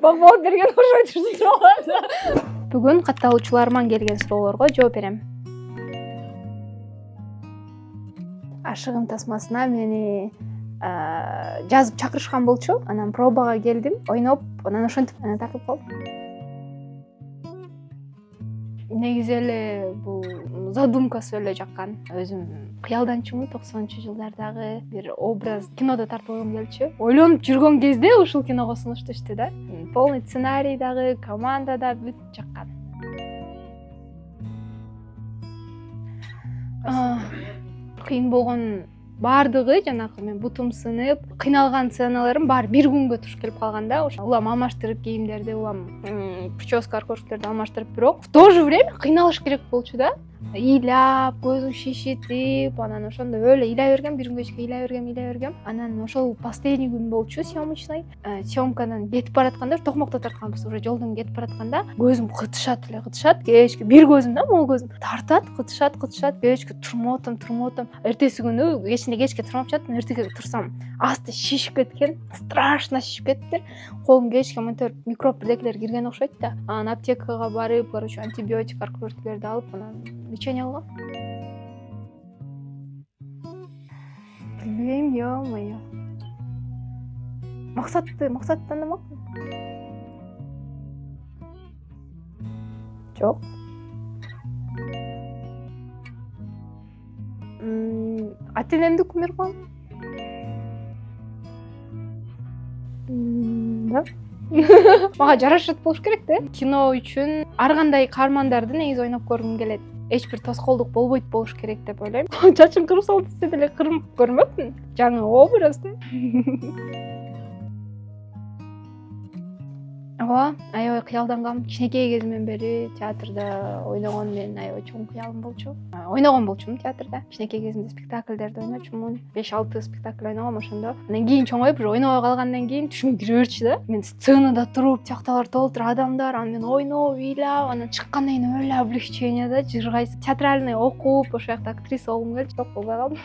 Бабалык берген окшойт суроолор. Бүгүн катталуучуларыман келген суроолорго жооп берем. Ашыгым тасмасына мени жазып чакырышкан болчу. Анан пробага келдим, ойноп, анан ошентип тартып калдым. Негизи эле бул задумкасы эле жаккан. Өзүм кыялданчумун 90-жылдардагы бир образ кинодо тартып алгым келчү. Ойлонуп жүргөн кезде ушул киного сунуш түштү да. Полный сценарий дагы, команда да бүт жаккан. Кыйын болгон баардыгы жанагы мен бутум сынып, кыйналган сценаларым баары бир күнгө туш келип калганда, ошо улам алмаштырып кийимдерди, улам прическа аркоштерди алмаштырып, бирок в то же время кыйналыш керек болчу да. Ыйлап, көзүм шишитип, анан ошондо өлө ыйлай бергем, бир күнгө чейин ыйлай бергем. Анан ошол последний күн болчу съемочный. Съемкадан кетип баратканда, токмокто тартканбыз, уже жолдон кетип баратканда, көзүм кытышат. Кечки бир көзүм да, могул көзүм тартат, кытышат. Кечке турмотом. Эртеси күнү кечке турмап жатам, эртеге турсам, асты шишип кеткен, страшно шишип кетти. Колум кечке мынтип микроб бирдекелер кирген окшойт да. Анан аптекага барып, короче, антибиотик аркылуу алып, анан лечение алгам. Билбейм, ё-моё. Максат тандамакмын. Жок. Ата-энемди кумир кылам. Да. Мага жарашат болуш керек да. Кино үчүн ар кандай каармандарды негизи ойноп көргүм келет. Эч бир тоскоолдук болбойт болуш керек деп ойлойм. Чачым кырып салып десе деле кырып көрмөкмүн. Жаңы образ да. Ооба, аябай кыялдангам. Кичинекей кезимден бери театрда ойногон менин аябай чоң кыялым болчу. Ойногон болчумун театрда. Кичинекей кезимде спектакльдерди ойночумун. 5-6 спектакль ойногом ошондо. Анан кийин чоңоюп, ойнобой калгандан кийин түшүмө кире берчү да. Мен сценада туруп, тияктагылар толтур адамдар, анан мен ойноп, ыйлап, анан чыккандан кийин өлө облегчение да, жыргайсың. Театральный окуп, ошол жакта актриса болгум келчү, жок болбой калдым.